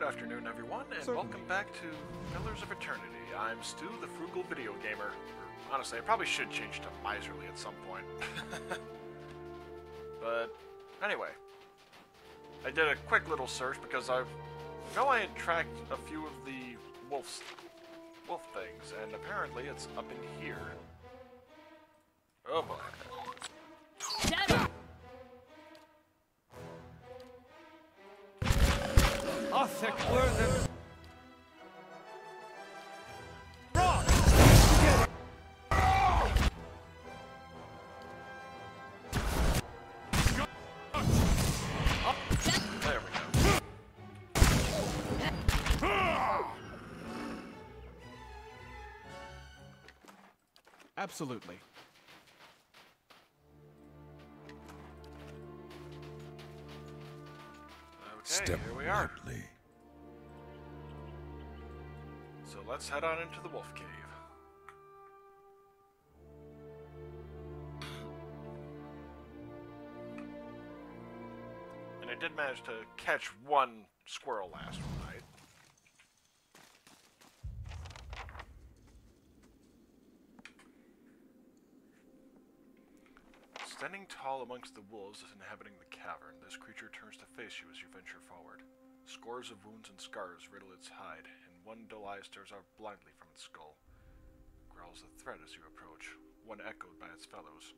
afternoon, everyone, and Certainly. welcome back to Pillars of Eternity. I'm Stu, the frugal video gamer. Honestly, I probably should change to miserly at some point. But anyway, I did a quick little search because I had tracked a few of the wolf things, and apparently it's up in here. Oh boy. There we go. Absolutely. Okay, here we are. So let's head on into the wolf cave. And I did manage to catch one squirrel last night. Standing tall amongst the wolves inhabiting the cavern, this creature turns to face you as you venture forward. Scores of wounds and scars riddle its hide, and one dull eye stares out blindly from its skull. It growls a threat as you approach, one echoed by its fellows.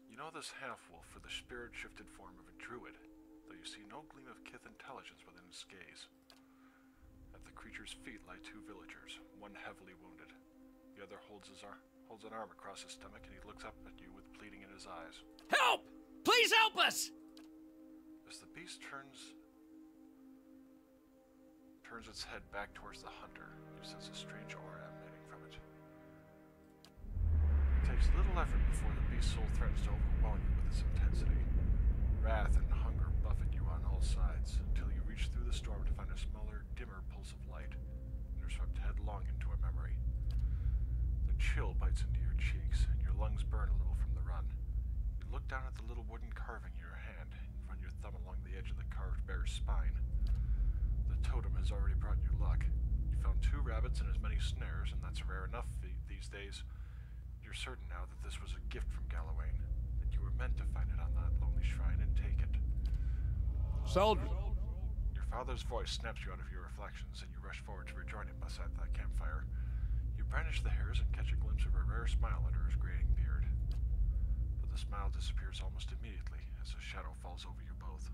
You know this half-wolf for the spirit-shifted form of a druid, though you see no gleam of kith intelligence within its gaze. At the creature's feet lie two villagers, one heavily wounded. The other holds an arm across his stomach, and he looks up at you with pleading in his eyes. Help! Please help us! As the beast turns its head back towards the hunter, you sense a strange aura emanating from it. It takes little effort before the beast's soul threatens to overwhelm you with its intensity. Wrath and hunger buffet you on all sides, until you reach through the storm to find a smaller, dimmer pulse of light, and are swept headlong into a memory. The chill bites into your cheeks, and your lungs burn a little from the run. You look down at the little wooden carving in your hand, and run your thumb along the edge of the carved bear's spine. The totem has already brought you luck. You found 2 rabbits and as many snares, and that's rare enough these days. You're certain now that this was a gift from Gallowayne, that you were meant to find it on that lonely shrine and take it. Soldier. Your father's voice snaps you out of your reflections, and you rush forward to rejoin him beside that campfire. You brandish the hairs and catch a glimpse of a rare smile under his graying beard. But the smile disappears almost immediately as a shadow falls over you both.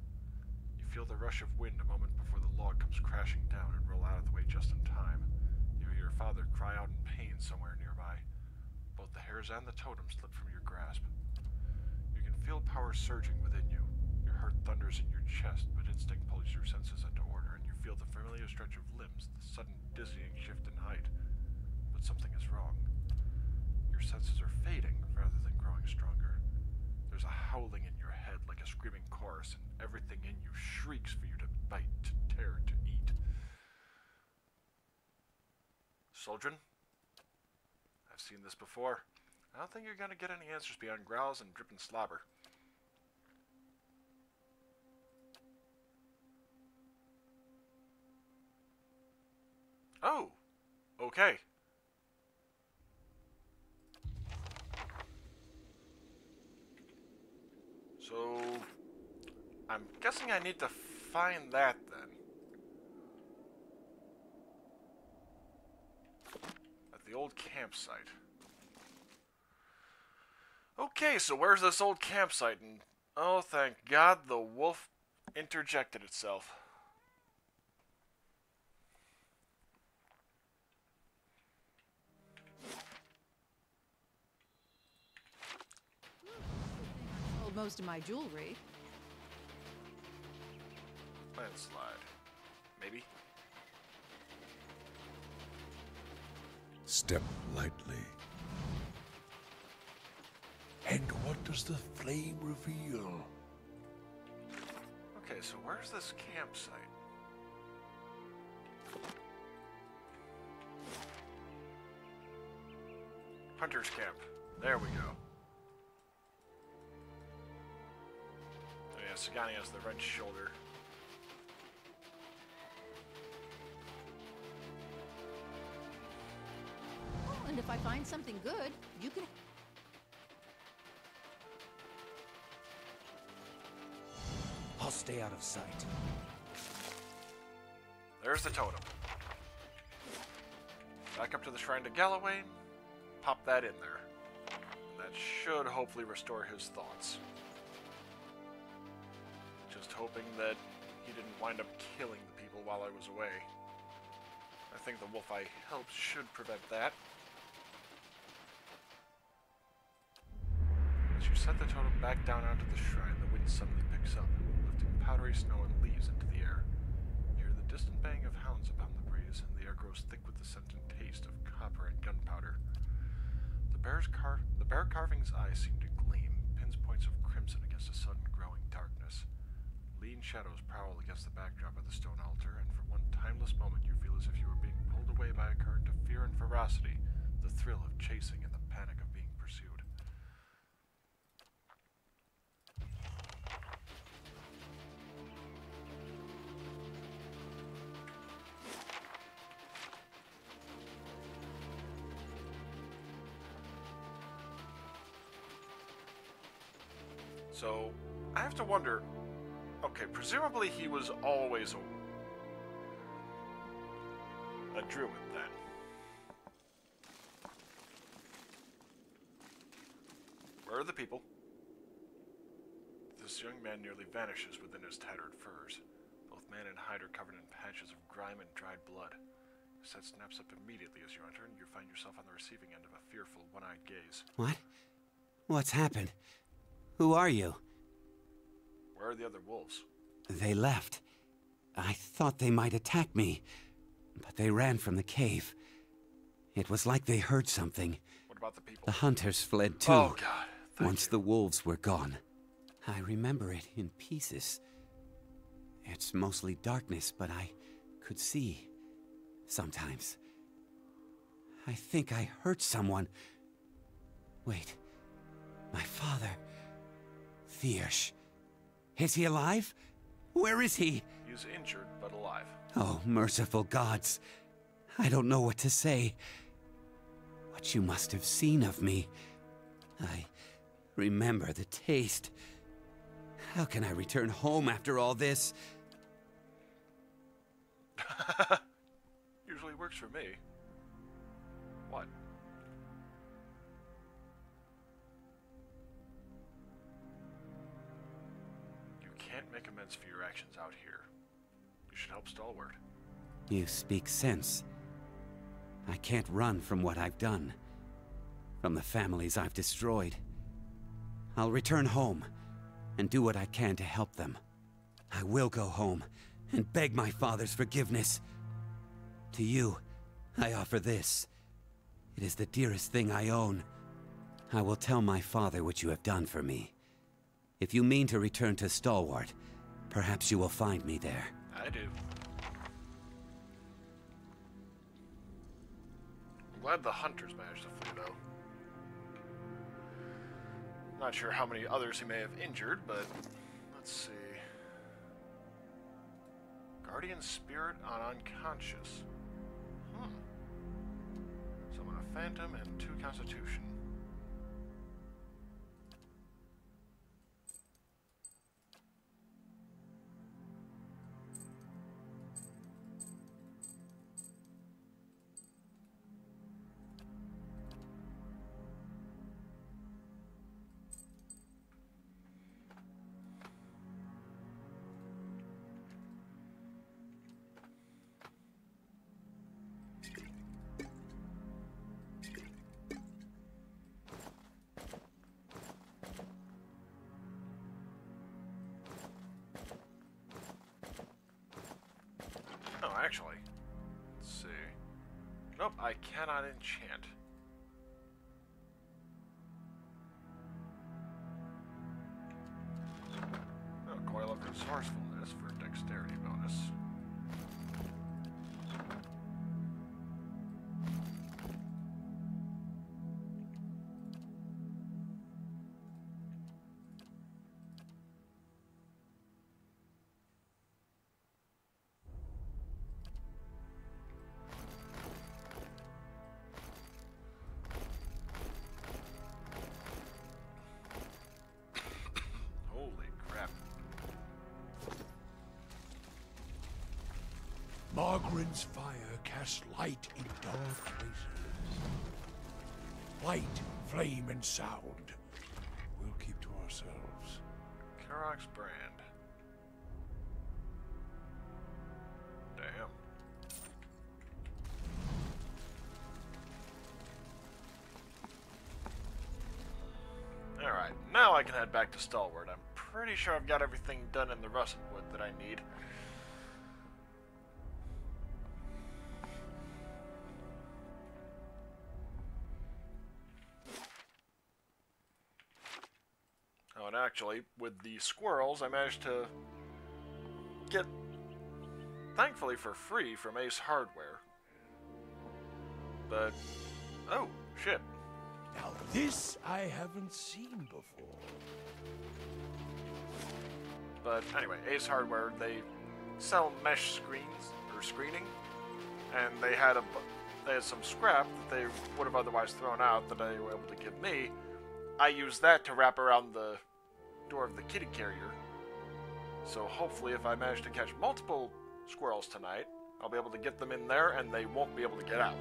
You feel the rush of wind a moment before the log comes crashing down and roll out of the way just in time. You hear your father cry out in pain somewhere nearby. Both the hairs and the totem slip from your grasp. You can feel power surging within you. Your heart thunders in your chest, but instinct pulls your senses into order, and you feel the familiar stretch of limbs, the sudden dizzying shift in height. But something is wrong. Your senses are fading rather than growing stronger. There's a howling in your head like a screaming chorus, and everything in you shrieks for you to bite, to tear, to eat. Soldrin? I've seen this before. I don't think you're gonna get any answers beyond growls and dripping slobber. Oh! Okay. So, I'm guessing I need to find that then. At the old campsite. Okay, so where's this old campsite? And oh, thank God the wolf interjected itself. Sold most of my jewelry. Landslide. Maybe. Step lightly. And what does the flame reveal? Okay, so where's this campsite? Hunter's camp. There we go. Oh yeah, Sagani has the wrenched shoulder. if I find something good, you can... I'll stay out of sight. There's the totem. Back up to the Shrine to Galloway. Pop that in there. That should hopefully restore his thoughts. Just hoping that he didn't wind up killing the people while I was away. I think the wolf I helped should prevent that. As you set the totem back down onto the shrine, the wind suddenly picks up, lifting powdery snow and leaves into the air. You hear the distant baying of hounds upon the breeze, and the air grows thick with the scent and taste of copper and gunpowder. The bear carving's eyes seem to gleam, pins points of crimson against a sudden growing darkness. Lean shadows prowl against the backdrop of the stone altar, and for one timeless moment you feel as if you were being pulled away by a current of fear and ferocity, the thrill of chasing and the panic of being pursued. So, I have to wonder, okay, presumably he was always a druid then. Where are the people? This young man nearly vanishes within his tattered furs. Both man and hide are covered in patches of grime and dried blood. His head snaps up immediately as you enter, and you find yourself on the receiving end of a fearful, one-eyed gaze. What? What's happened? Who are you? Where are the other wolves? They left. I thought they might attack me, but they ran from the cave. It was like they heard something. What about the people? The hunters fled too. Oh, God. Once the wolves were gone. I remember it in pieces. It's mostly darkness, but I could see. Sometimes. I think I hurt someone. Wait. My father. Thiersch. Is he alive? Where is he? He is injured, but alive. Oh, merciful gods. I don't know what to say. What you must have seen of me. I remember the taste. How can I return home after all this? Usually works for me. What? You can't make amends for your actions out here. You should help Stalwart. You speak sense. I can't run from what I've done. From the families I've destroyed. I'll return home and do what I can to help them. I will go home and beg my father's forgiveness. To you, I offer this. It is the dearest thing I own. I will tell my father what you have done for me. If you mean to return to Stalwart, perhaps you will find me there. I do. I'm glad the hunters managed to flee, though. Not sure how many others he may have injured, but let's see. Guardian Spirit on Unconscious. Summon a Phantom and 2 Constitution. Oh, actually, let's see. Nope, I cannot enchant. Oh, Coil of Resourcefulness for Dexterity bonus. Margaren's fire casts light in dark places. Light, flame, and sound. We'll keep to ourselves. Karak's brand. Damn. Alright, now I can head back to Stalwart. I'm pretty sure I've got everything done in the russet wood that I need. Oh, and actually, with the squirrels, I managed to get, thankfully for free, from Ace Hardware. But, oh, shit. Now this I haven't seen before. But anyway, Ace Hardware, they sell mesh screens, or screening, and they had some scrap that they would have otherwise thrown out that they were able to give me. I used that to wrap around the door of the kitty carrier. So hopefully if I manage to catch multiple squirrels tonight, I'll be able to get them in there and they won't be able to get out.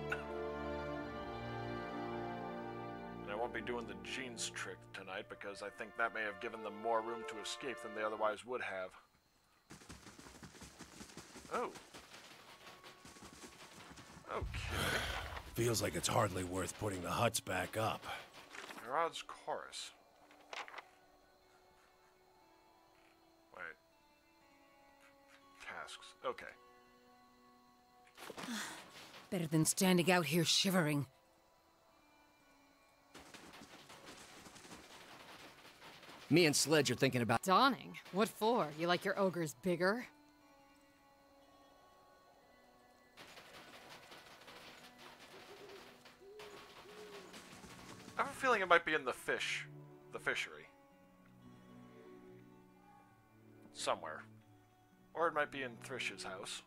And I won't be doing the jeans trick tonight because I think that may have given them more room to escape than they otherwise would have. Oh. Okay. Feels like it's hardly worth putting the huts back up. Herod's Chorus. Wait. Tasks. Okay. Better than standing out here shivering. Me and Sledge are thinking about... Dawning? What for? You like your ogres bigger? I have a feeling it might be in the fishery. Somewhere. Or it might be in Thrish's house.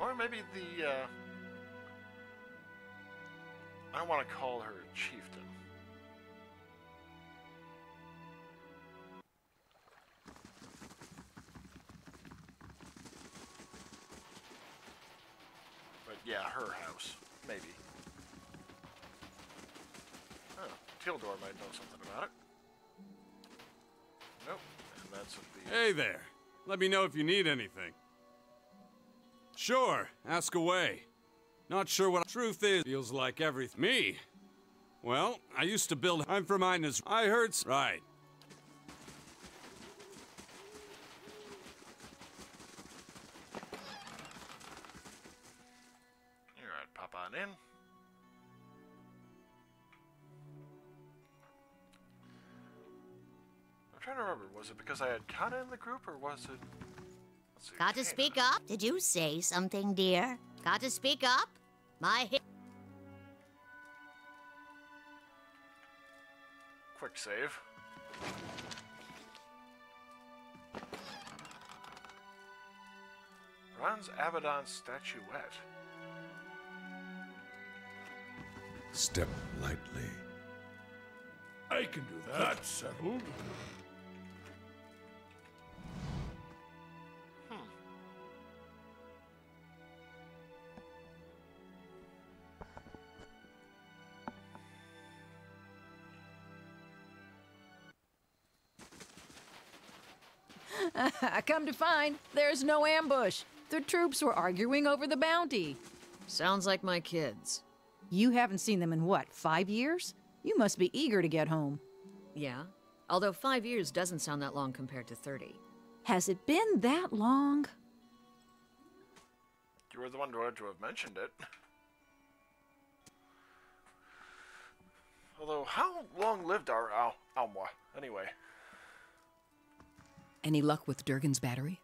Or maybe the, I want to call her a chieftain. But yeah, her house. Maybe. Oh, Tildor might know something about it. Nope. And that's at the... Hey there. Let me know if you need anything. Sure, ask away. Not sure what truth is. Feels like everything. Me? Well, I used to build. I'm from Inez. I heard. Right. Alright, pop on in. I'm trying to remember, was it because I had Kana in the group, or was it... Let's see, Got to Kana. speak up? Did you say something, dear? Got to speak up? My Quick save. Bronze Abaddon statuette. Step lightly. I can do that. That's settled. Come to find, there's no ambush. The troops were arguing over the bounty. Sounds like my kids. You haven't seen them in what, 5 years? You must be eager to get home. Yeah? Although 5 years doesn't sound that long compared to 30. Has it been that long? You were the one who had to have mentioned it. Although, how long lived our Almwa, anyway? Any luck with Durgan's battery?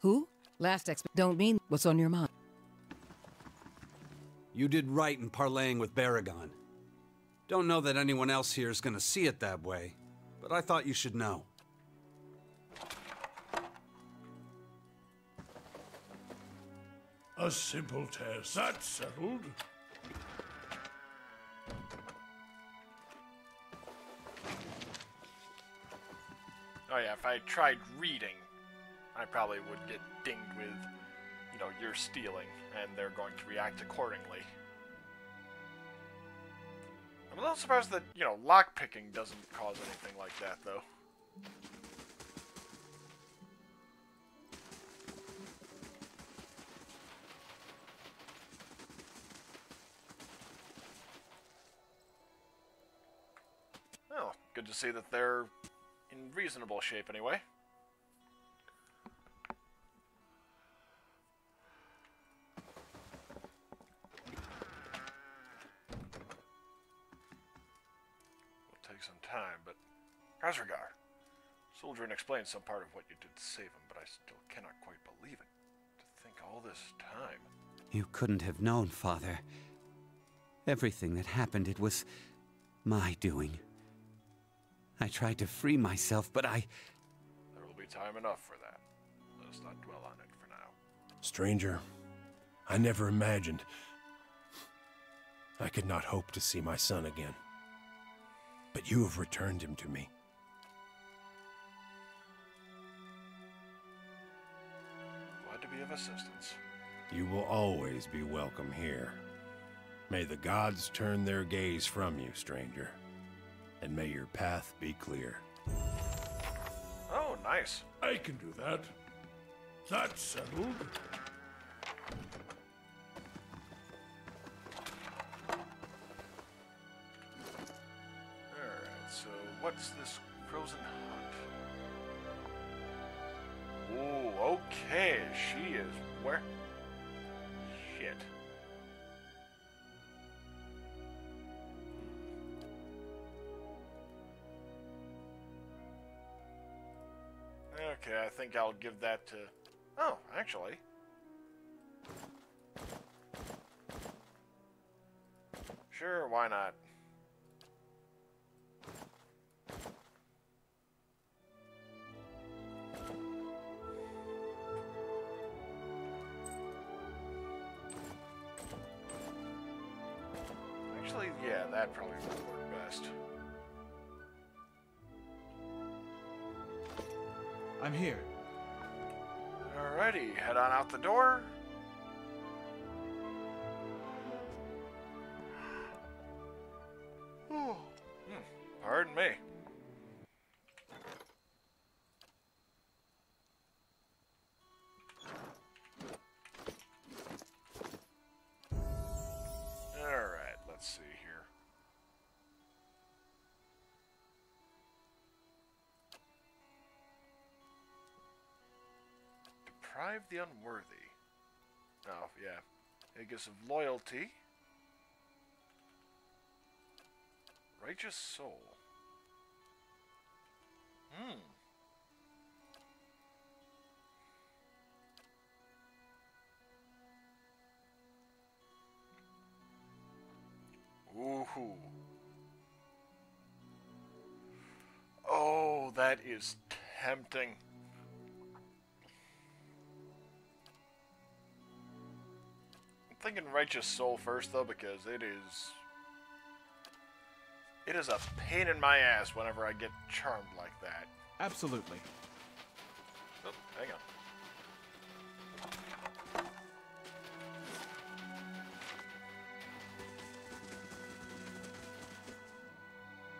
Who? Last don't mean what's on your mind. You did right in parlaying with Baragon. Don't know that anyone else here is gonna see it that way, but I thought you should know. A simple test. That's settled. Oh yeah, if I tried reading, I probably would get dinged with, you know, you're stealing, and they're going to react accordingly. I'm a little surprised that, you know, lockpicking doesn't cause anything like that, though. Well, good to see that they're in reasonable shape anyway. Will take some time, but Razorgar, Soldrin explained some part of what you did to save him, but I still cannot quite believe it. To think all this time. You couldn't have known, Father. Everything that happened, it was my doing. I tried to free myself, but There will be time enough for that. Let us not dwell on it for now. Stranger, I never imagined I could not hope to see my son again. But you have returned him to me. Glad to be of assistance. You will always be welcome here. May the gods turn their gaze from you, stranger. And may your path be clear. Oh, nice. I can do that. That's settled. Alright, so what's this frozen hut? Ooh, okay, she is where? Shit. Okay, I think I'll give that to... Oh, actually. Sure, why not? Actually, yeah, that probably would work best. I'm here. Alrighty, head on out the door. Pardon me. Alright, let's see here. Deprive the unworthy. Oh, yeah. It gives of loyalty. Righteous soul. Ooh. Oh, that is tempting. I'm thinking righteous soul first though, because it is a pain in my ass whenever I get charmed like that. Absolutely. Oh, hang on.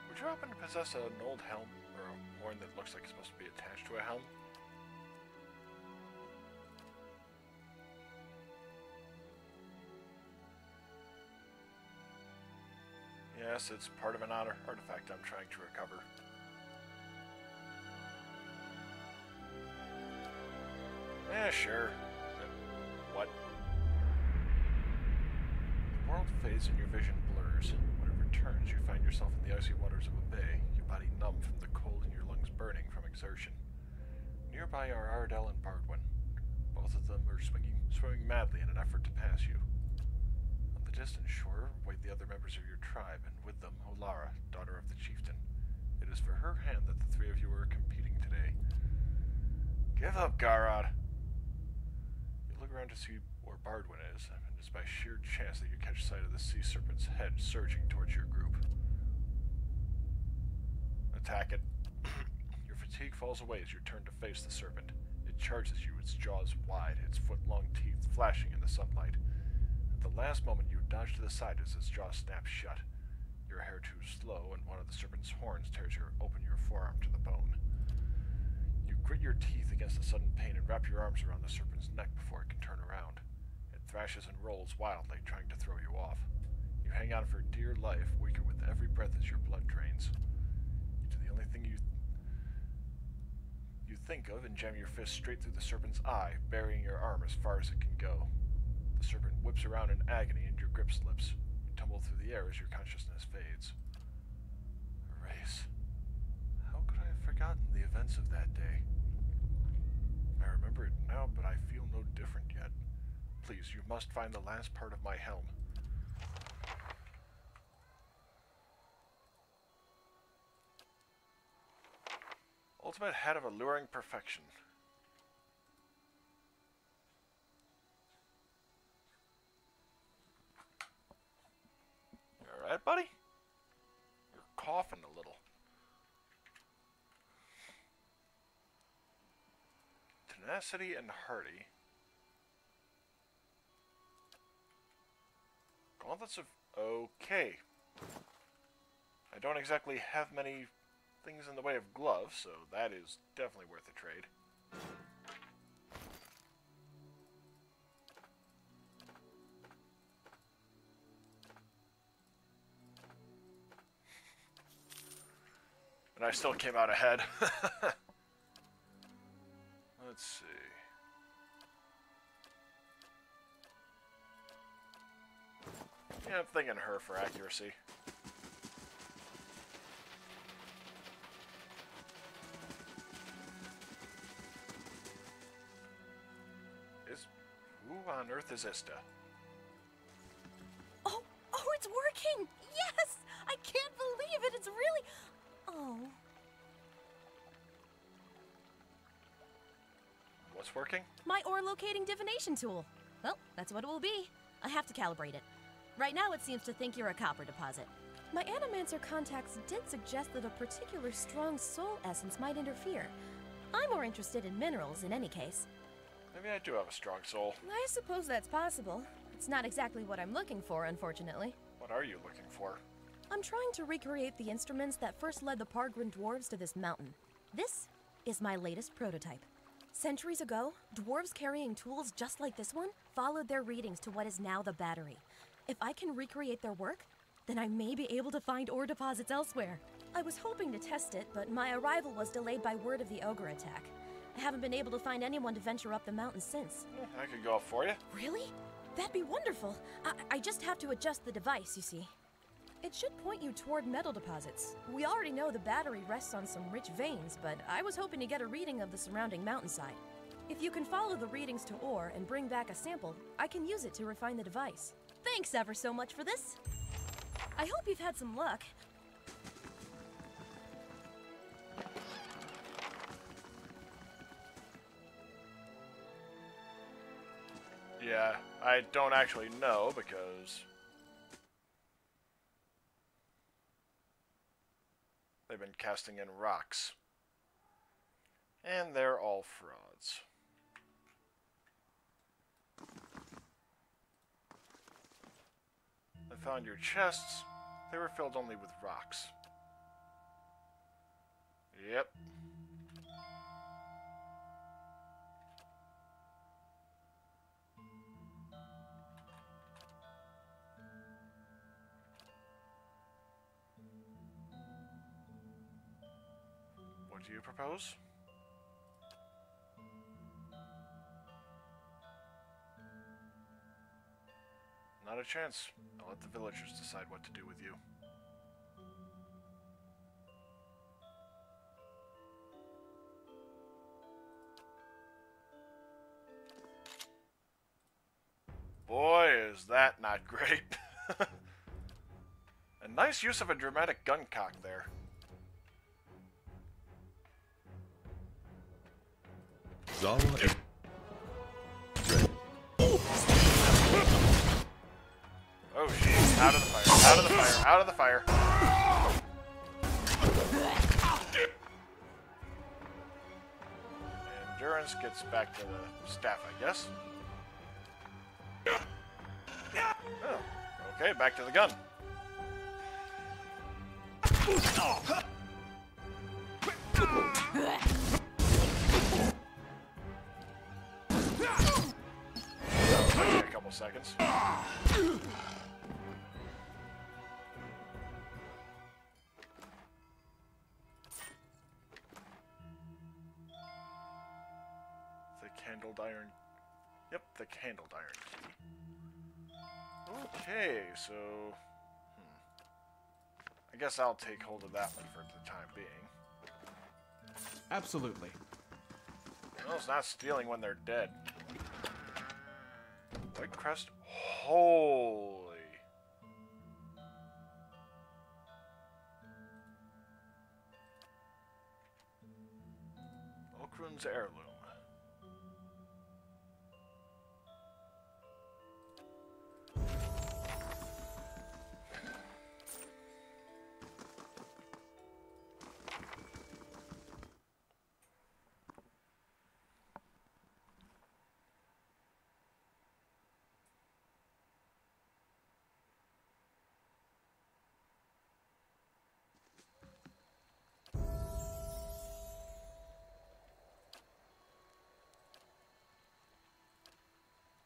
Would you happen to possess an old helm, or a horn that looks like it's supposed to be attached to a helm? Yes, it's part of an artifact I'm trying to recover. Yeah, sure. What? The world fades and your vision blurs. When it returns, you find yourself in the icy waters of a bay, your body numb from the cold and your lungs burning from exertion. Nearby are Ardell and Bardwin. Both of them are swimming madly in an effort to pass you. On the the distant shore wait the other members of your tribe, and with them Olara, daughter of the chieftain. It is for her hand that the three of you are competing today. Give up, Garrod! You look around to see where Bardwin is, and it is by sheer chance that you catch sight of the sea serpent's head surging towards your group. Attack it. Your fatigue falls away as you turn to face the serpent. It charges you, its jaws wide, its foot-long teeth flashing in the sunlight. At the last moment, you dodge to the side as its jaw snaps shut. Your hair too slow, and one of the serpent's horns tears open your forearm to the bone. You grit your teeth against the sudden pain and wrap your arms around the serpent's neck before it can turn around. It thrashes and rolls wildly, trying to throw you off. You hang on for dear life, weaker with every breath as your blood drains. You do the only thing you think of and jam your fist straight through the serpent's eye, burying your arm as far as it can go. The serpent whips around in agony and your grip slips. You tumble through the air as your consciousness fades. Erase. How could I have forgotten the events of that day? I remember it now, but I feel no different yet. Please, you must find the last part of my helm. Ultimate head of alluring perfection. You alright, buddy? You're coughing a little. Tenacity and hardy. Gauntlets of... Okay. I don't exactly have many things in the way of gloves, so that is definitely worth a trade. And I still came out ahead. Let's see. Yeah, I'm thinking her for accuracy. Who on earth is Ista? Oh, it's working! Yes! I can't believe it! It's really... Oh. What's working? My ore locating divination tool. Well, that's what it will be. I have to calibrate it. Right now it seems to think you're a copper deposit. My Animancer contacts did suggest that a particular strong soul essence might interfere. I'm more interested in minerals in any case. Maybe I do have a strong soul. I suppose that's possible. It's not exactly what I'm looking for, unfortunately. What are you looking for? I'm trying to recreate the instruments that first led the Pargrin dwarves to this mountain. This is my latest prototype. Centuries ago, dwarves carrying tools just like this one followed their readings to what is now the battery. If I can recreate their work, then I may be able to find ore deposits elsewhere. I was hoping to test it, but my arrival was delayed by word of the ogre attack. I haven't been able to find anyone to venture up the mountain since. I could go up for you. Really? That'd be wonderful. I just have to adjust the device, you see. It should point you toward metal deposits. We already know the battery rests on some rich veins, but I was hoping to get a reading of the surrounding mountainside. If you can follow the readings to ore and bring back a sample, I can use it to refine the device. Thanks ever so much for this. I hope you've had some luck. Yeah, I don't actually know because they've been casting in rocks. And they're all frauds. I found your chests. They were filled only with rocks. Yep. What do you propose? Not a chance. I'll let the villagers decide what to do with you. Boy, is that nice. not great. A nice use of a dramatic gun cock there. Zara is Oh shit, out of the fire, out of the fire, out of the fire. Endurance gets back to the staff, I guess. Oh, okay, back to the gun. Take a couple seconds. The candled iron. Yep, the candled iron key. Okay, so I guess I'll take hold of that one for the time being. Absolutely. Well, it's not stealing when they're dead. White crest. Holy. Okrun's heirloom.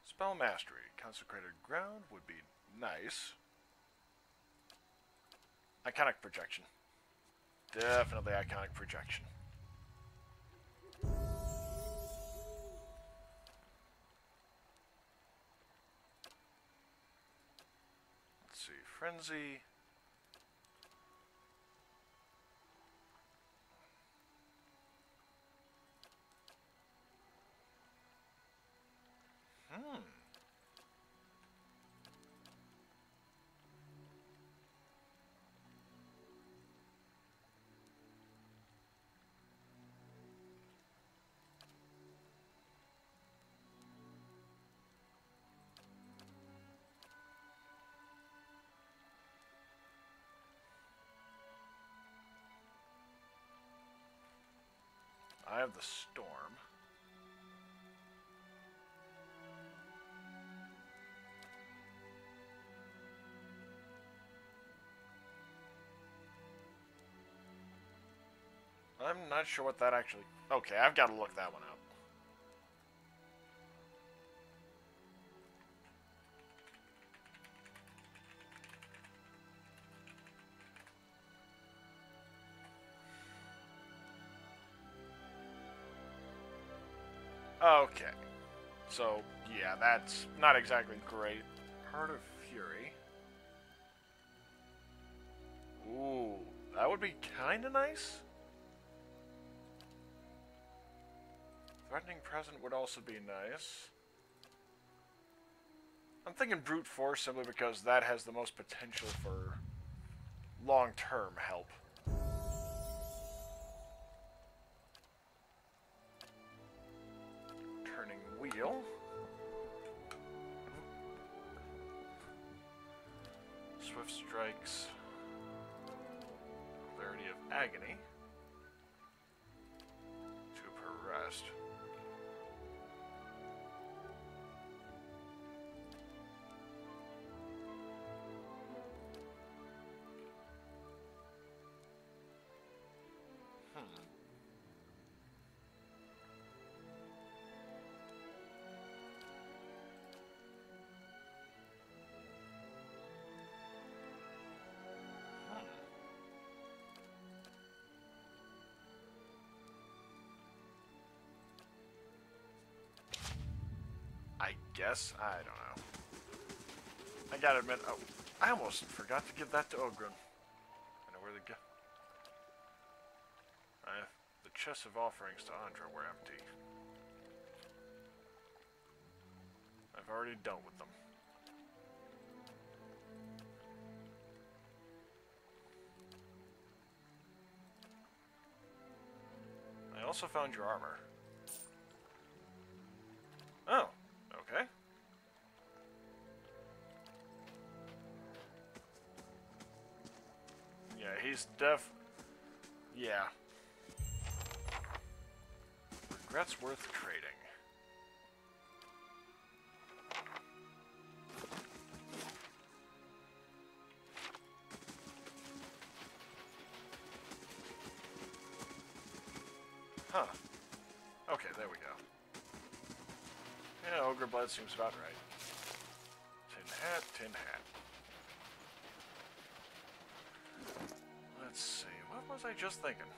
Spell mastery. Consecrated ground would be nice. Iconic projection. Definitely iconic projection. Let's see. Frenzy. I have the storm. I'm not sure what that actually... Okay, I've got to look that one up. Okay. So, yeah, that's not exactly great. Heart of Fury. Ooh, that would be kind of nice. Threatening present would also be nice. I'm thinking brute force simply because that has the most potential for long-term help. Turning wheel. Swift strikes. Clarity of agony. 2 per rest. I guess? I don't know. I gotta admit, oh, I almost forgot to give that to Ogrun. I know where they go. The chests of offerings to Andra were empty. I've already dealt with them. also found your armor. Oh, okay. Yeah, he's yeah. Regrets worth trading. Huh. Okay, there we go. Yeah, ogre blood seems about right. Tin hat, tin hat. Let's see, what was I just thinking?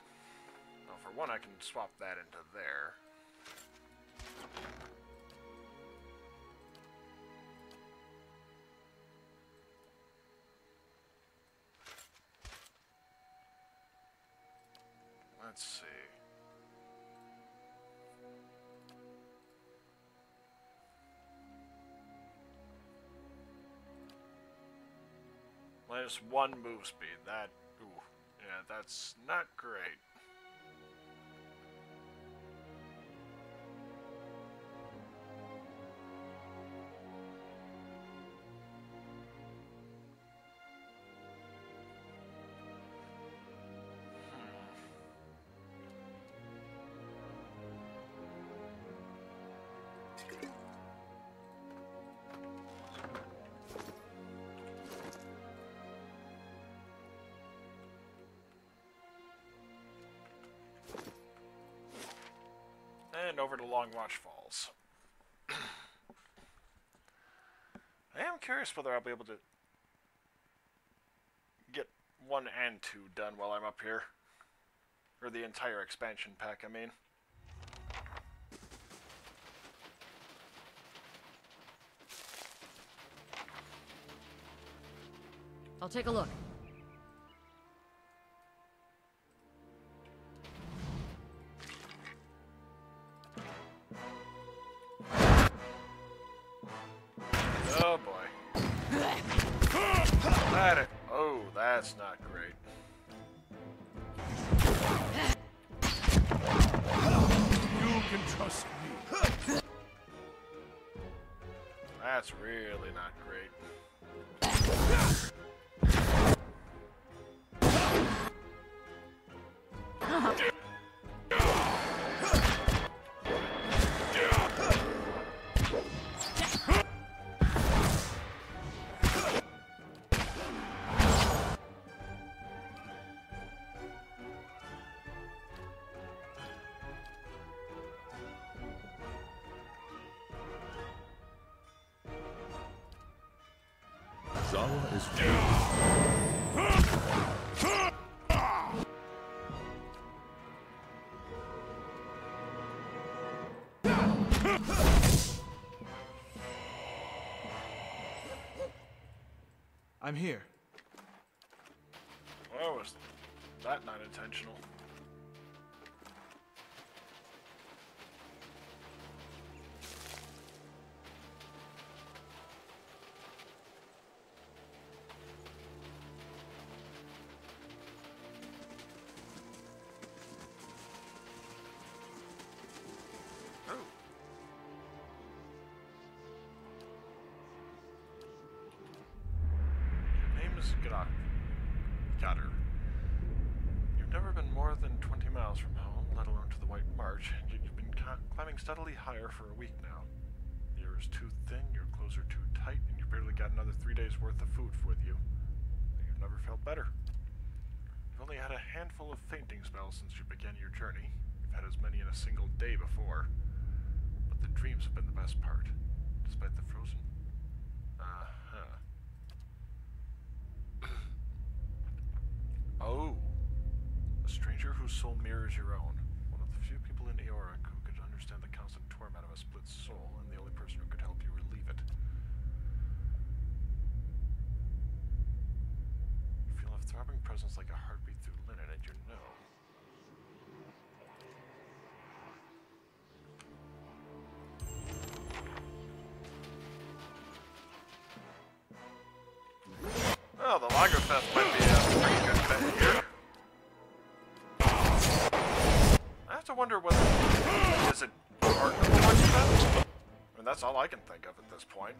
Well, for one, I can swap that into there. Let's see. -1 move speed. That, ooh, yeah, that's not great. And over to Long Watch Falls. I am curious whether I'll be able to get 1 and 2 done while I'm up here. Or the entire expansion pack, I mean. I'll take a look. Oh boy. Oh, that's not great. You can trust me. That's really not great. Zawa is I'm here. Well, was that not intentional? Got her. You've never been more than 20 miles from home, let alone to the White March, and yet you've been climbing steadily higher for a week now. The air is too thin, your clothes are too tight, and you've barely got another 3 days' worth of food with you. You've never felt better. You've only had a handful of fainting spells since you began your journey. You've had as many in a single day before. But the dreams have been the best part, despite the frozen... Oh, a stranger whose soul mirrors your own. One of the few people in Eora who could understand the constant torment of a split soul, and the only person who could help you relieve it. You feel a throbbing presence like a heartbeat through linen at your nose. Oh, the Lagerfest might be a pretty good bet here. That's to wonder whether is it part of the lunch event? I mean, that's all I can think of at this point.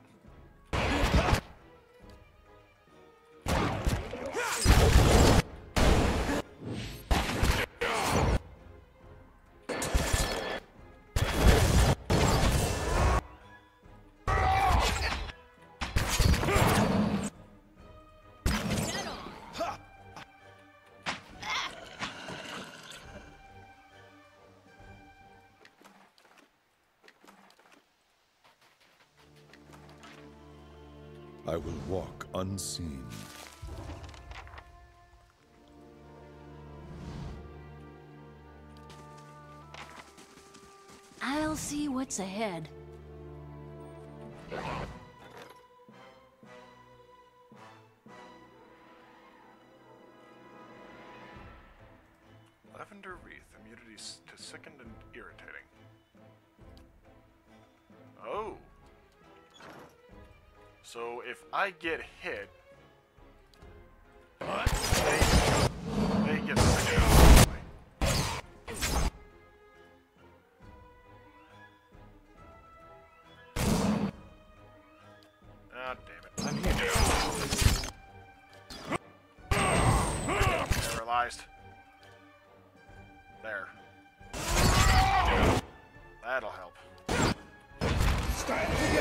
I will walk unseen. I'll see what's ahead. Lavender wreath, immunity to sickened and irritating. Oh. So if I get hit, they get sick. Ah, damn it. I'm here. Paralyzed. There. That'll help. Stand together!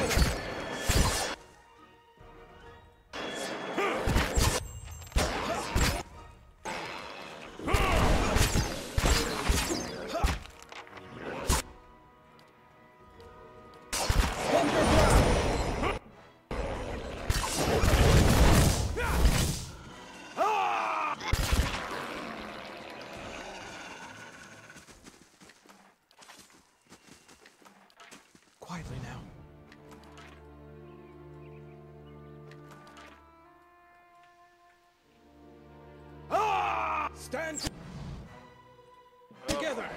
Quietly now. Stand together!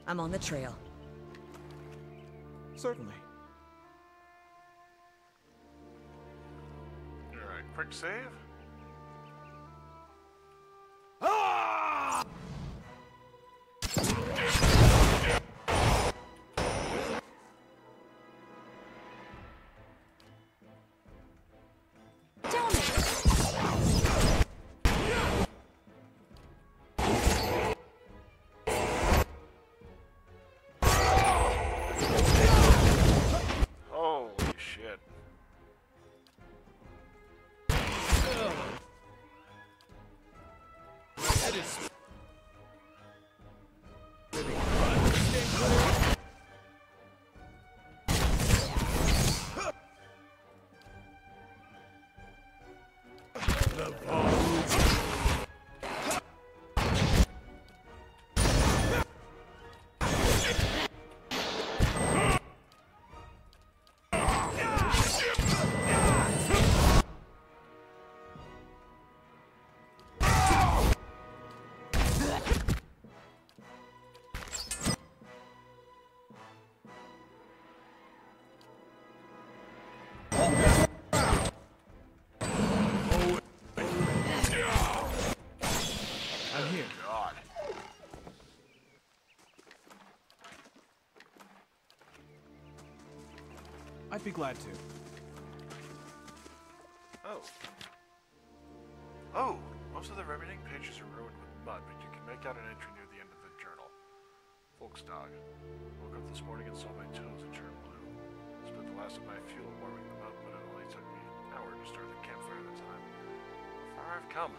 I'm on the trail. Certainly. Alright, quick save. Holy shit. That is... I'm here. God. I'd be glad to. Oh. Oh! Most of the remaining pages are ruined with mud, but you can make out an entry near the end of the journal. Volksdog. Woke up this morning and saw my toes had turned blue. Spent the last of my fuel warming them up, but it only took me an hour to start the campfire at a time. How far I've come.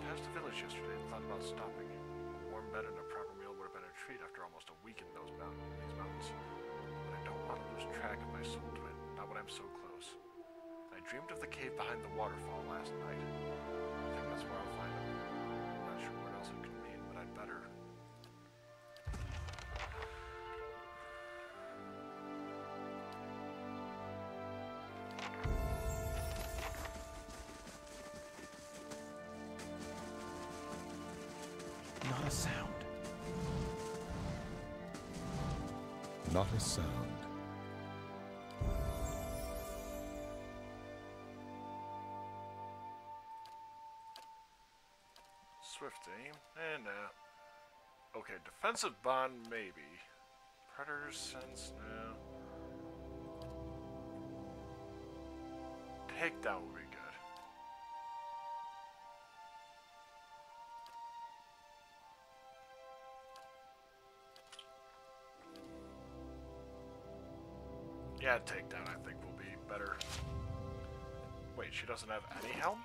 Passed the village yesterday and thought about stopping. A warm bed and a proper meal would have been a treat after almost a week in these mountains. But I don't want to lose track of my soul twin, not when I'm so close. I dreamed of the cave behind the waterfall last night. I think that's where I'll find him. I'm not sure what else it could mean, but I Not a sound. Not a sound. Swift aim, and okay, defensive bond maybe. Predator's sense, no. Takedown would be good. Yeah, takedown I think will be better. Wait, she doesn't have any helm?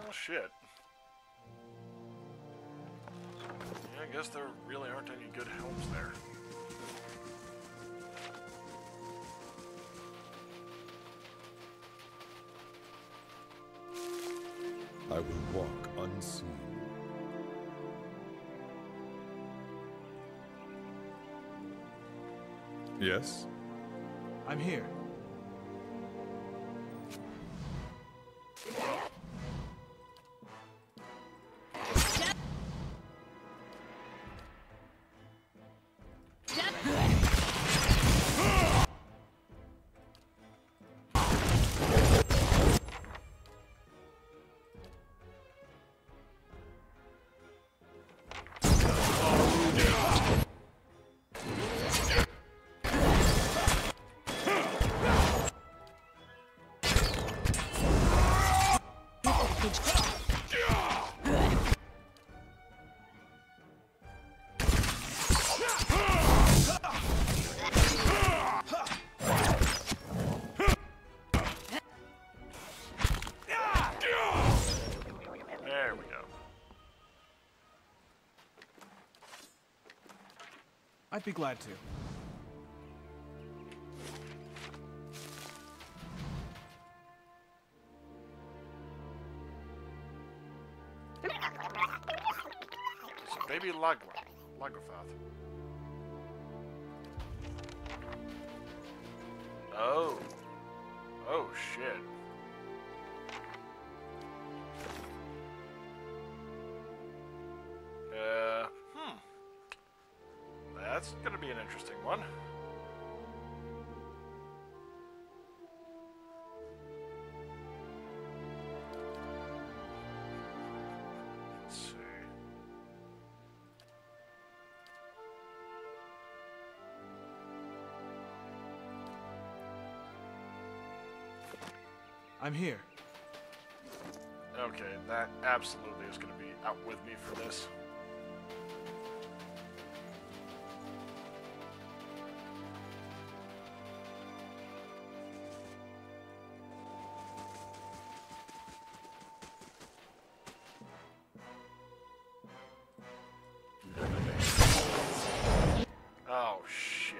Well, shit. Yeah, I guess there really aren't any good helms there. I will walk unseen. Yes? I'm here. There we go. I'd be glad to. It's a baby Lagofath. Oh. Oh, shit. That's gonna be an interesting one. Let's see. I'm here. Okay, that absolutely is gonna be out with me for this. Oh, shit.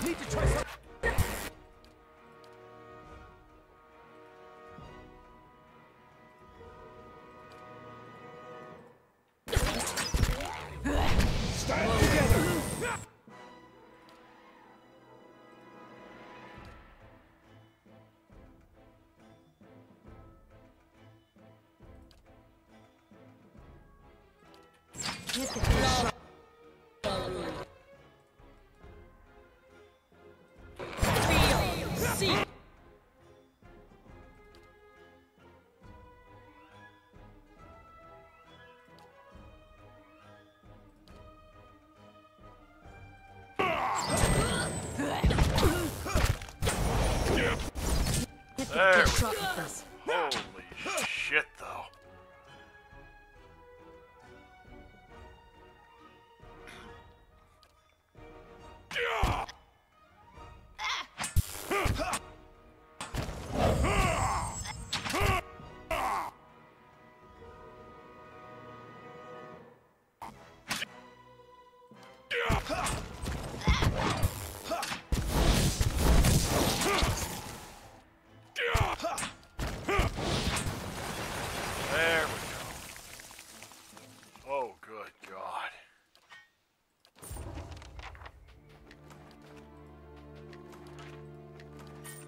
Need to try something. Stand together. Can't get this shot. See. There we go. Holy shit, though. There we go. Oh, good God.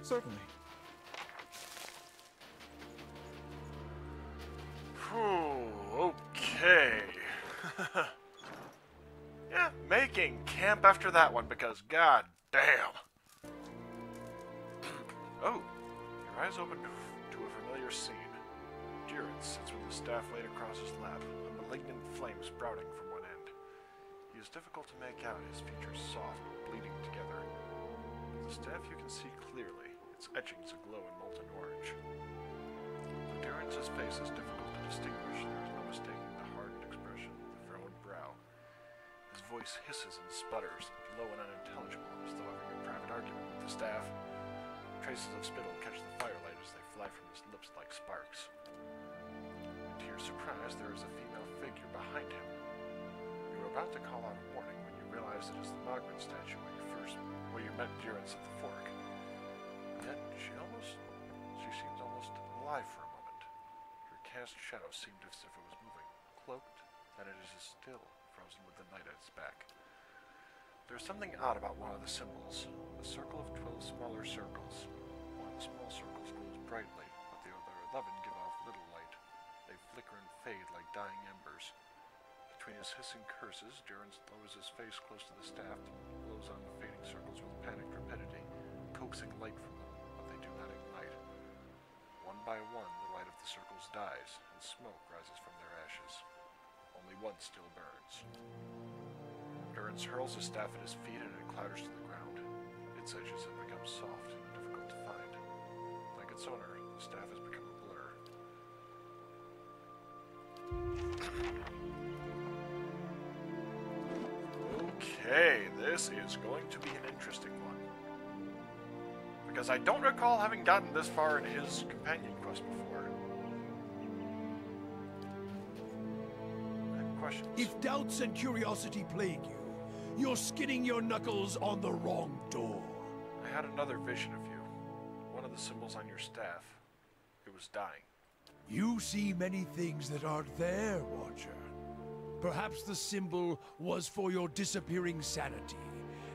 Certainly. Whew, okay. Yeah, making camp after that one because god damn. Oh, your eyes open to a familiar scene. Jiren sits with his staff laid across his lap, a malignant flame sprouting from one end. He is difficult to make out, his features soft, bleeding together. With the staff you can see clearly, its etchings aglow in molten orange. Though Jiren's face is difficult to distinguish, there is no mistaking the hardened expression of the furrowed brow. His voice hisses and sputters, low and unintelligible, as though having a private argument with the staff. Traces of spittle catch the firelight as they fly from his lips like sparks. To your surprise, there is a female figure behind him. You are about to call out a warning when you realize it is the Magrin statue where you met Jiren at the fork. alive for a moment. Your cast shadow seemed as if it was moving, cloaked, and it is as still, frozen with the night at its back. There's something odd about one of the symbols, a circle of 12 smaller circles. One of the small circles glows brightly, but the other 11 give off little light. They flicker and fade like dying embers. Between his hissing curses, Durin lowers his face close to the staff and blows on the fading circles with panicked rapidity, coaxing light from them, but they do not ignite. One by one, the light of the circles dies, and smoke rises from their ashes. Only one still burns. Durin hurls his staff at his feet and it clatters to the ground. Its edges have become soft and difficult to find. Like its owner, the staff has become a blur. Okay, this is going to be an interesting one. Because I don't recall having gotten this far in his companion quest before. I have questions. If doubts and curiosity plague you, you're skinning your knuckles on the wrong door. I had another vision of you. One of the symbols on your staff. It was dying. You see many things that aren't there, Watcher. Perhaps the symbol was for your disappearing sanity,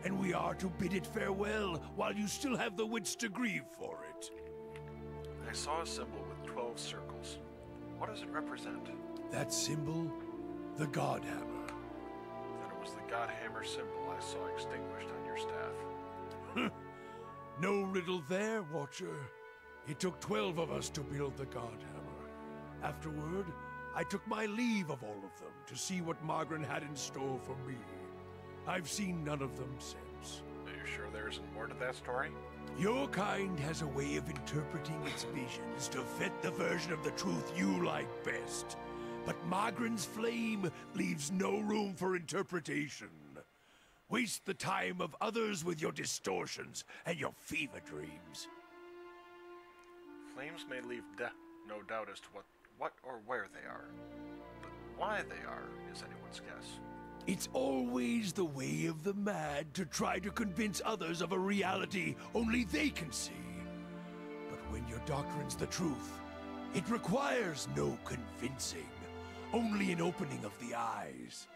and we are to bid it farewell while you still have the wits to grieve for it. I saw a symbol with 12 circles. What does it represent? That symbol? The God Hammer. Then it was the God Hammer symbol I saw extinguished on your staff. No riddle there, Watcher. It took 12 of us to build the God Hammer. Afterward, I took my leave of all of them to see what Margaret had in store for me. I've seen none of them since. Are you sure there isn't more to that story? Your kind has a way of interpreting its visions to fit the version of the truth you like best. But Margaret's flame leaves no room for interpretation. Waste the time of others with your distortions and your fever dreams. Flames may leave no doubt as to what or where they are. But why they are is anyone's guess. It's always the way of the mad to try to convince others of a reality only they can see. But when your doctrine's the truth, it requires no convincing, only an opening of the eyes.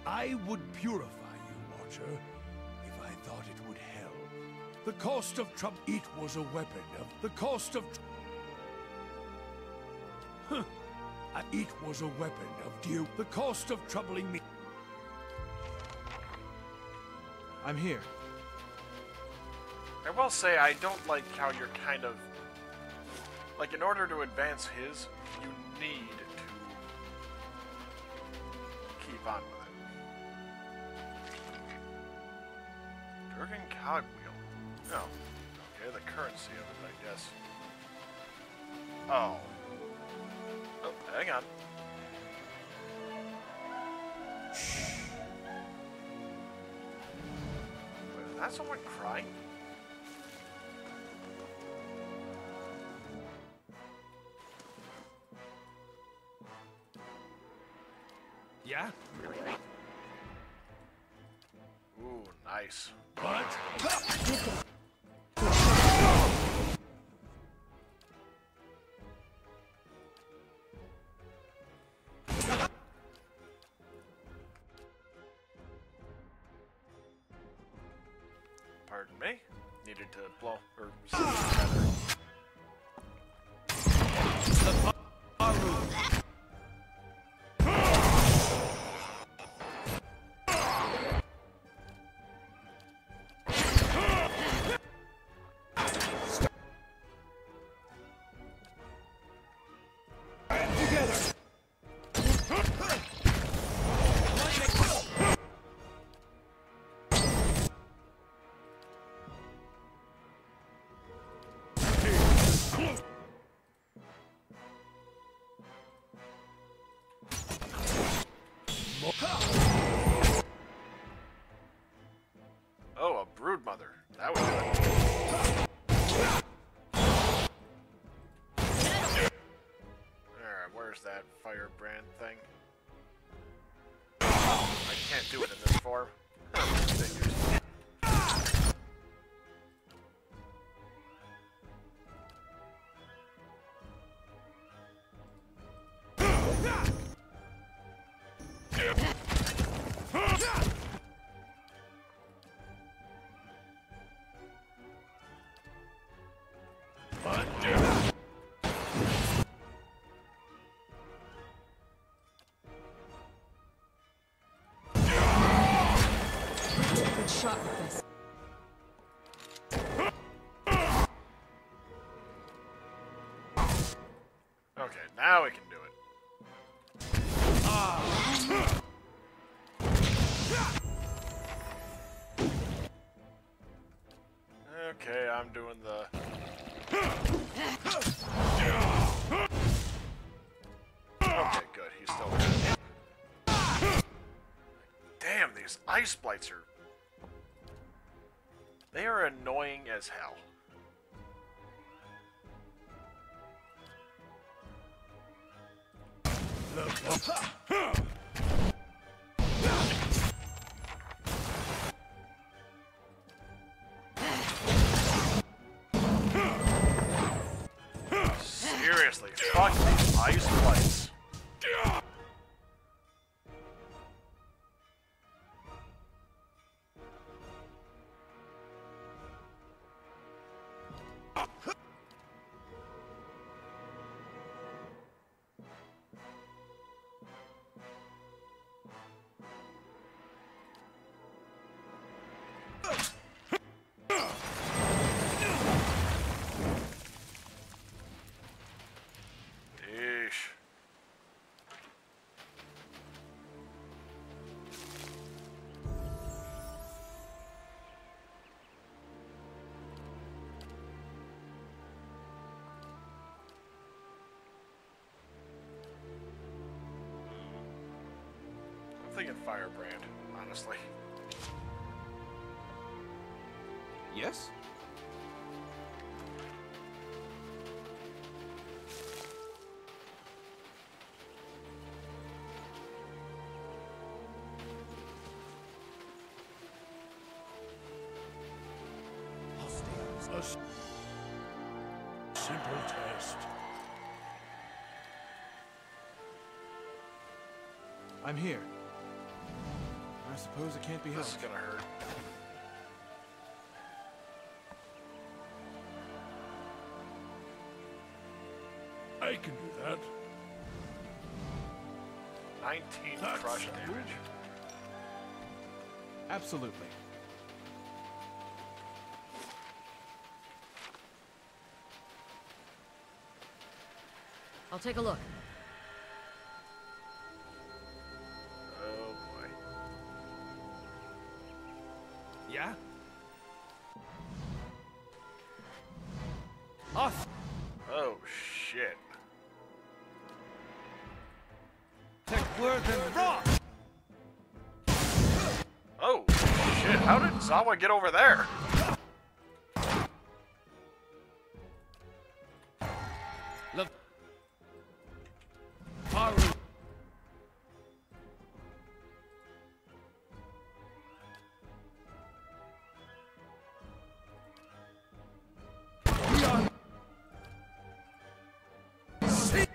I would purify you, Watcher, if I thought it would help. The cost of trouble. It was a weapon of the cost of. It was a weapon of dear. The cost of troubling me. I'm here. I will say I don't like how you're kind of... Like, in order to advance his, you need to keep on with it. Durgan Cogwheel. No. Okay, the currency of it, I guess. Oh. Oh, hang on. Wait, is that someone crying? Yeah? Ooh, nice. What? Pardon me? Needed to blow or something. Oh, a broodmother. That would do it. Alright, where's that firebrand thing? I can't do it in this form. Figures. Good shot with this. Okay, now we can do it. Okay, I'm doing the... Okay, good. He's still dead. Damn, these ice blights are... They are annoying as hell. Seriously, fuck these ice blights. Yeesh. I'm thinking Firebrand, honestly. Yes? A simple test. I'm here. I suppose it can't be This is helped. gonna hurt. I can do that. 19 That's crush good. damage. Absolutely. I'll take a look. Oh boy. Yeah? Off. Oh shit. Take word and rock. Oh shit, how did Zawa get over there? Love. Haru. We are. See.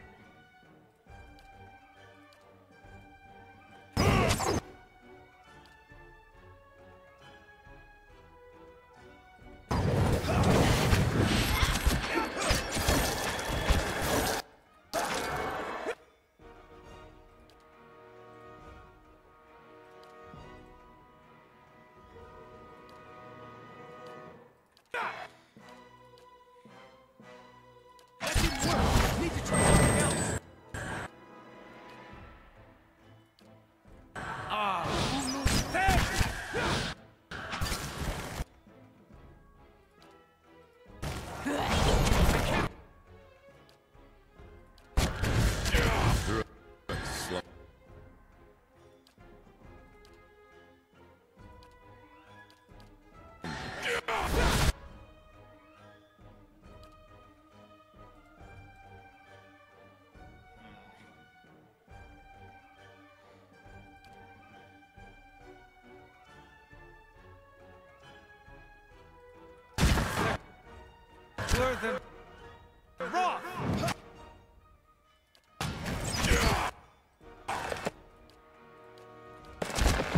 That didn't work. Need to try something else. There. Word and rock.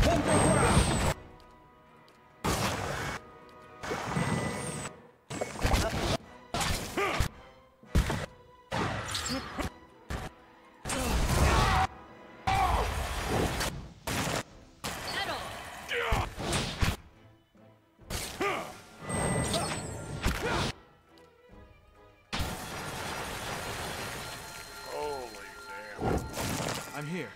Hold your ground. I'm here.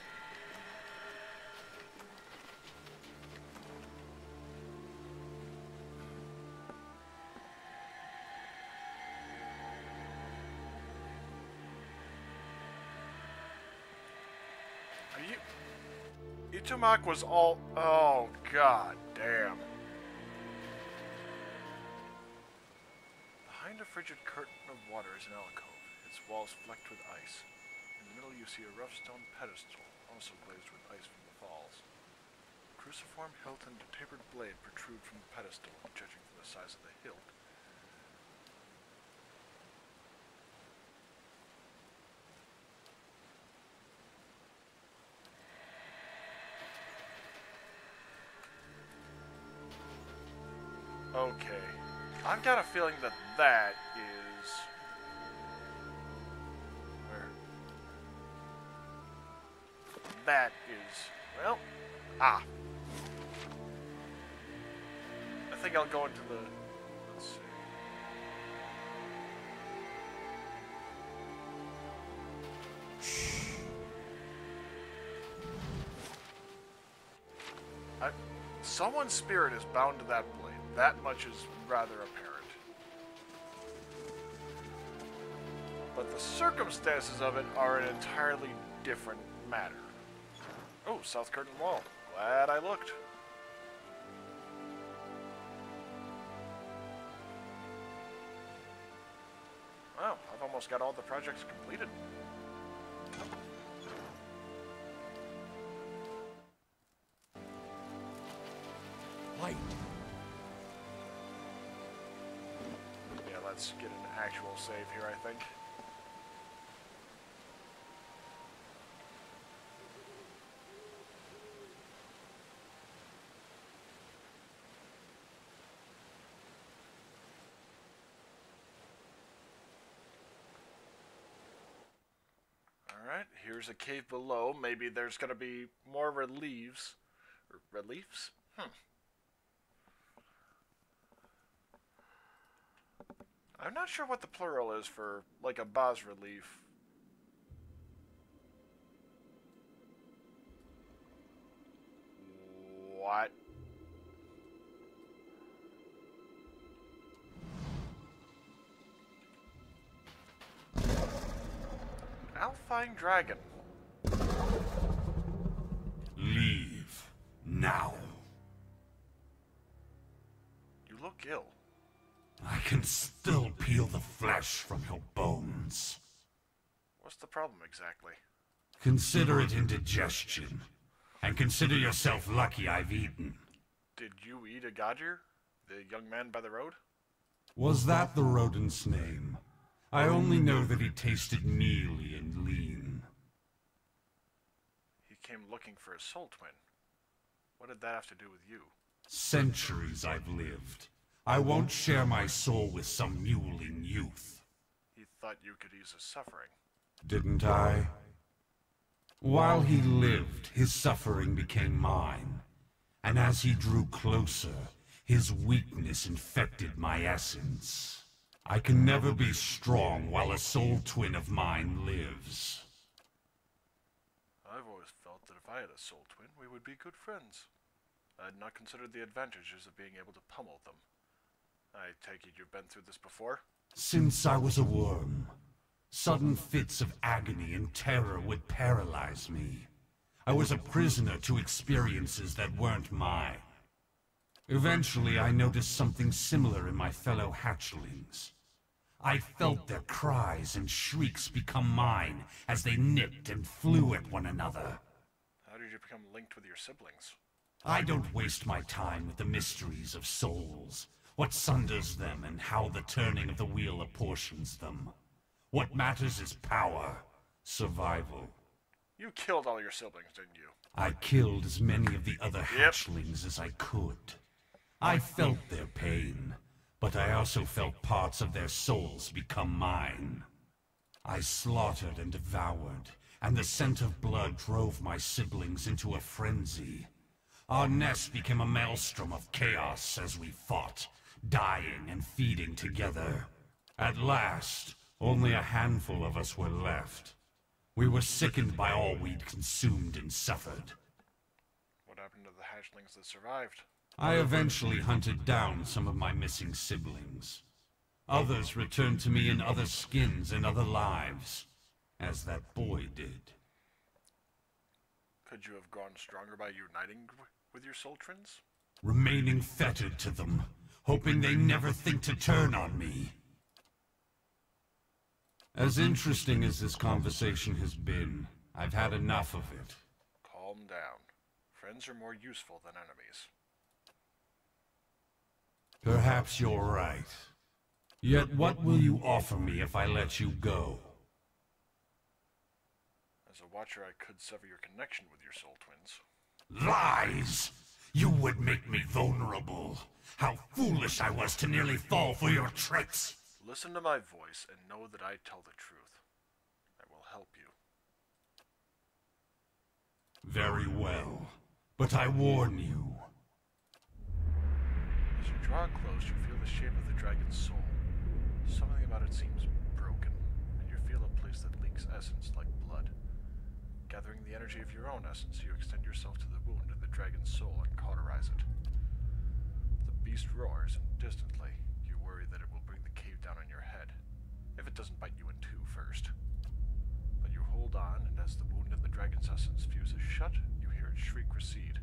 Itumak was all... Oh, god damn. Behind a frigid curtain of water is an alcove, its walls flecked with ice. In the middle you see a rough stone pedestal, also glazed with ice from the falls. A cruciform hilt and a tapered blade protrude from the pedestal, judging from the size of the hilt. Okay, I've got a feeling that that is... Where? That is... Well... Ah. I think I'll go into the... Let's see. Someone's spirit is bound to that blade. That much is rather apparent. But the circumstances of it are an entirely different matter. Oh, South Curtain Wall. Glad I looked. Wow, I've almost got all the projects completed. Light. Yeah, let's get an actual save here, I think. Alright, here's a cave below. Maybe there's gonna be more reliefs. Or reliefs? I'm not sure what the plural is for, like, a bas relief. What? Alpine Dragon. Leave now. You look ill. I can still peel the flesh from your bones. What's the problem exactly? Consider it indigestion. And consider yourself lucky I've eaten. Did you eat a Gadir? The young man by the road? Was that the rodent's name? I only know that he tasted mealy and lean. He came looking for his soul twin. What did that have to do with you? Centuries I've lived. I won't share my soul with some mewling youth. He thought you could ease his suffering. Didn't I? While he lived, his suffering became mine. And as he drew closer, his weakness infected my essence. I can never be strong while a soul twin of mine lives. I've always felt that if I had a soul twin, we would be good friends. I had not considered the advantages of being able to pummel them. I take it you've been through this before? Since I was a worm, sudden fits of agony and terror would paralyze me. I was a prisoner to experiences that weren't mine. Eventually, I noticed something similar in my fellow hatchlings. I felt their cries and shrieks become mine as they nipped and flew at one another. How did you become linked with your siblings? I don't waste my time with the mysteries of souls, what sunders them and how the turning of the wheel apportions them. What matters is power, survival. You killed all your siblings, didn't you? I killed as many of the other hatchlings as I could. I felt their pain, but I also felt parts of their souls become mine. I slaughtered and devoured, and the scent of blood drove my siblings into a frenzy. Our nest became a maelstrom of chaos as we fought, dying and feeding together. At last, only a handful of us were left. We were sickened by all we'd consumed and suffered. What happened to the hatchlings that survived? I eventually hunted down some of my missing siblings. Others returned to me in other skins and other lives, as that boy did. Could you have grown stronger by uniting with your soul twins? Remaining fettered to them, hoping they never think to turn on me. As interesting as this conversation has been, I've had enough of it. Calm down. Friends are more useful than enemies. Perhaps you're right. Yet what will you offer me if I let you go? As a watcher, I could sever your connection with your soul twins. Lies! You would make me vulnerable. How foolish I was to nearly fall for your tricks! Listen to my voice and know that I tell the truth. I will help you. Very well. But I warn you. As you draw close, you feel the shape of the dragon's soul. Something about it seems broken, and you feel a place that leaks essence like blood. Gathering the energy of your own essence, you extend yourself to the wound in the dragon's soul and cauterize it. The beast roars, and distantly, you worry that it will bring the cave down on your head, if it doesn't bite you in two first. But you hold on, and as the wound in the dragon's essence fuses shut, you hear its shriek recede.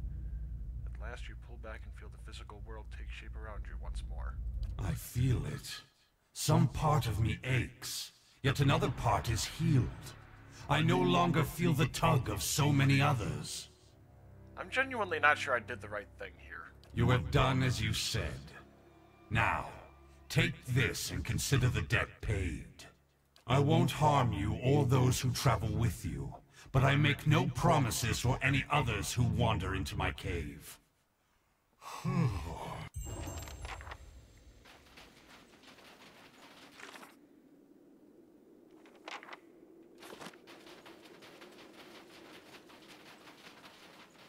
At last you pull back and feel the physical world take shape around you once more. I feel it. Some part of me aches, yet another part is healed. I no longer feel the tug of so many others. I'm genuinely not sure I did the right thing here. You have done as you said. Now, take this and consider the debt paid. I won't harm you or those who travel with you, but I make no promises for any others who wander into my cave.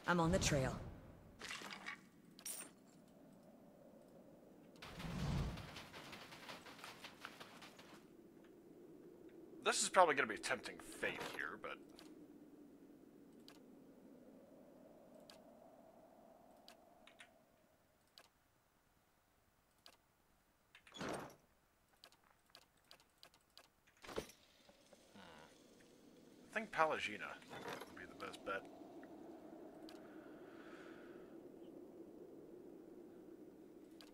I'm on the trail. This is probably going to be tempting fate here, but... I think Palagina would be the best bet.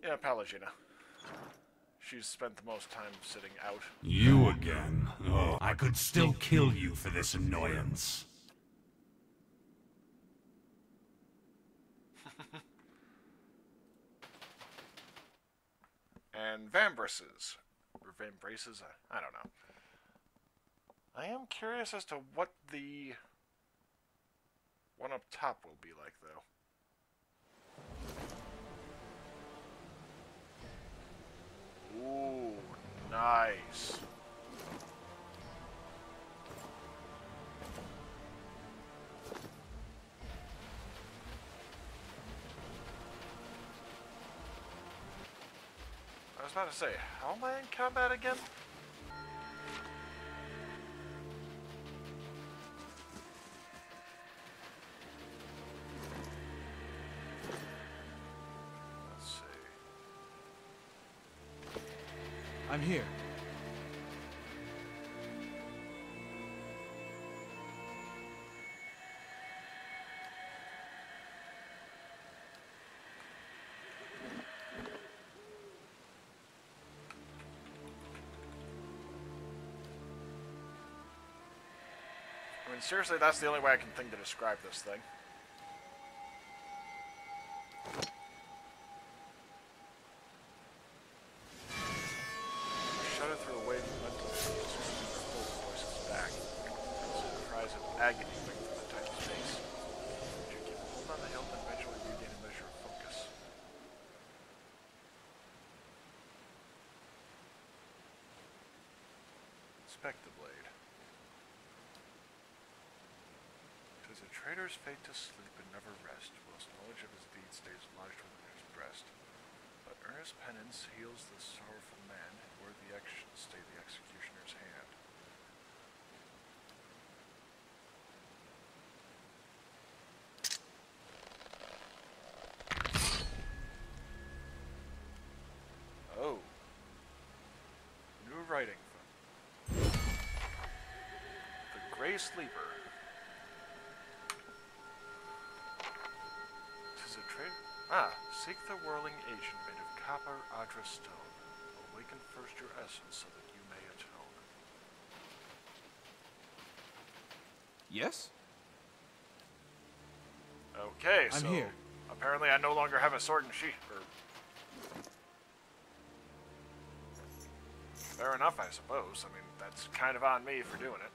Yeah, Palagina. She's spent the most time sitting out. You again? Oh, I could still kill you for this annoyance. And Vambraces. Or Vambraces? I don't know. I am curious as to what the one up top will be like, though. Ooh, nice. I was about to say, how am I in combat again? Let's see. I'm here. I mean, seriously, that's the only way I can think to describe this thing. Shudder through a wave of mental images as the full voices back. As cries of agony ring from the tiny space. But you keep holding on the hilt and eventually regain a measure of focus. Inspect the blade. It is a traitor's fate to sleep and never rest, whilst knowledge of his deed stays lodged within his breast. But earnest penance heals the sorrowful man, and worthy actions stay the executioner's hand. Gray Sleeper. This is a trade. Ah, seek the whirling agent made of copper Adra stone. Awaken first your essence so that you may atone. Yes? Okay, I'm so here. Apparently I no longer have a sword and shield. Fair enough, I suppose. I mean, that's kind of on me for doing it.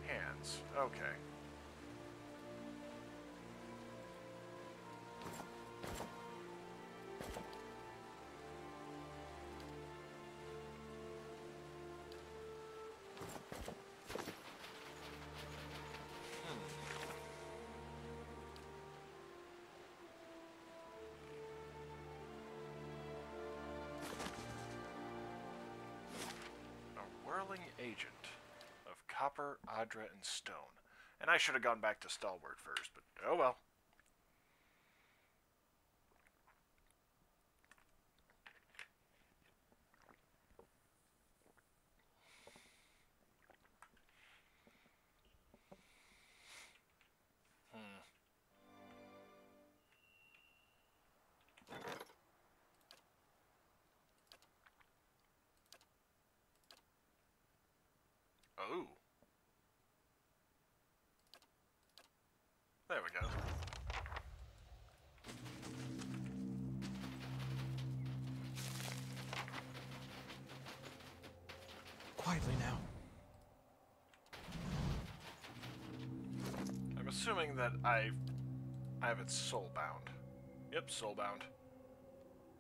Hands. Okay. Whirling agent of copper, Adra, and stone. And I should have gone back to Stalwart first, but oh well. Oh. There we go. Quietly now. I'm assuming that I have it soulbound. Yep, soulbound.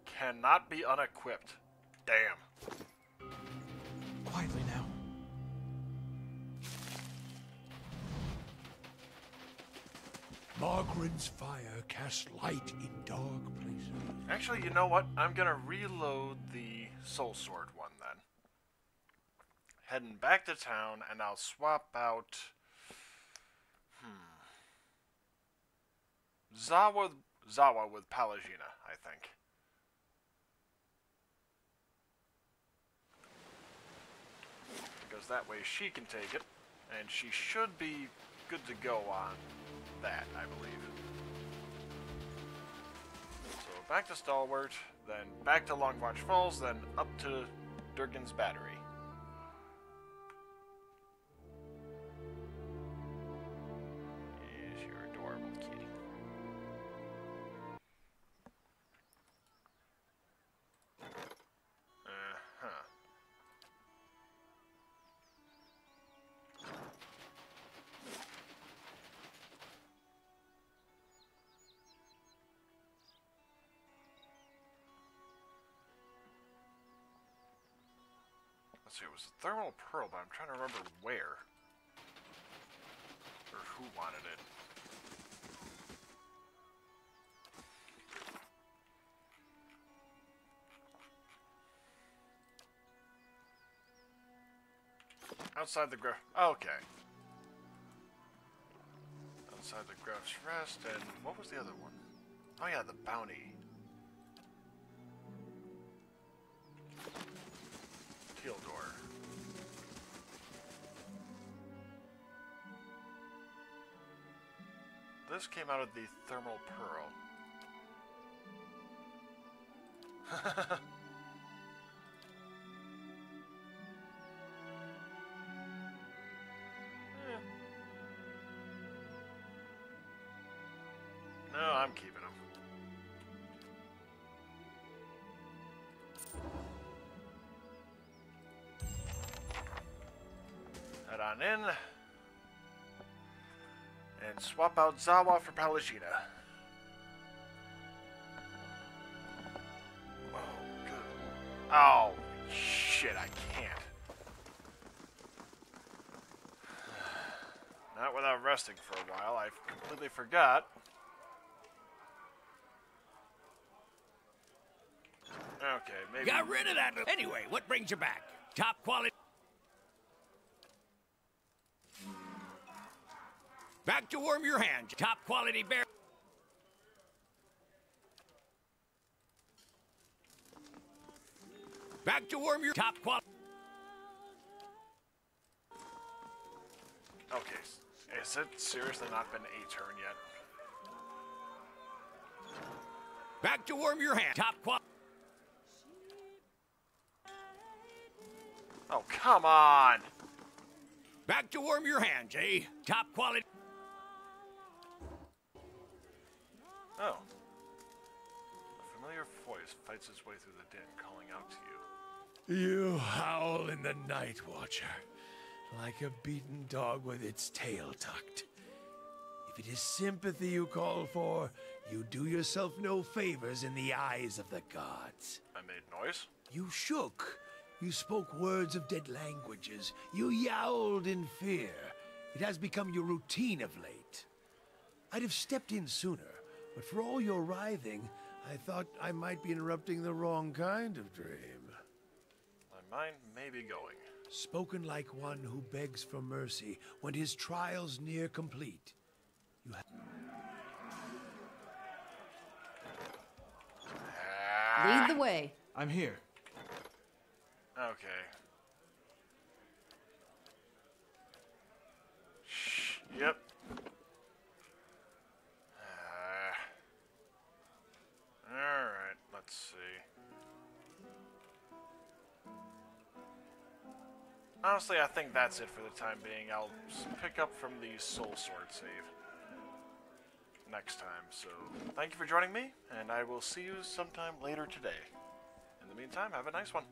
Cannot be unequipped. Damn. Quietly now. Margaret's fire casts light in dark places. Actually, you know what? I'm gonna reload the Soul Sword one then. Heading back to town, and I'll swap out... Zawa with Palagina, I think. Because that way she can take it, and she should be good to go on that, I believe. So back to Stalwart, then back to Longwatch Falls, then up to Durgan's Battery. Is your adorable kitty. Let's see, it was a thermal pearl, but I'm trying to remember where. Or who wanted it. Outside the graph. Okay. Outside the Graph's Rest, and what was the other one? Oh yeah, the bounty. Tealdor. This came out of the Thermal Pearl. No, I'm keeping them. Head on in. And swap out Zawa for Palagina. Oh, good. Oh, shit, I can't. Not without resting for a while. I completely forgot. Okay, maybe... Got rid of that. Anyway, what brings you back? Top quality... Back to warm your hands. Top quality bear... Back to warm your... Top quality... Okay, is it seriously not been a turn yet? Back to warm your hand. Top quality. Oh, come on! Back to warm your hands, eh? Top quality. Oh. A familiar voice fights its way through the din, calling out to you. You howl in the night, Watcher, like a beaten dog with its tail tucked. If it is sympathy you call for, you do yourself no favors in the eyes of the gods. I made noise? You shook. You spoke words of dead languages. You yowled in fear. It has become your routine of late. I'd have stepped in sooner, but for all your writhing, I thought I might be interrupting the wrong kind of dream. My mind may be going. Spoken like one who begs for mercy when his trial's near complete. You have... Lead the way. I'm here. Okay. Shh. Yep. Alright, let's see. Honestly, I think that's it for the time being. I'll pick up from the Soul Sword save next time. So, thank you for joining me, and I will see you sometime later today. In the meantime, have a nice one.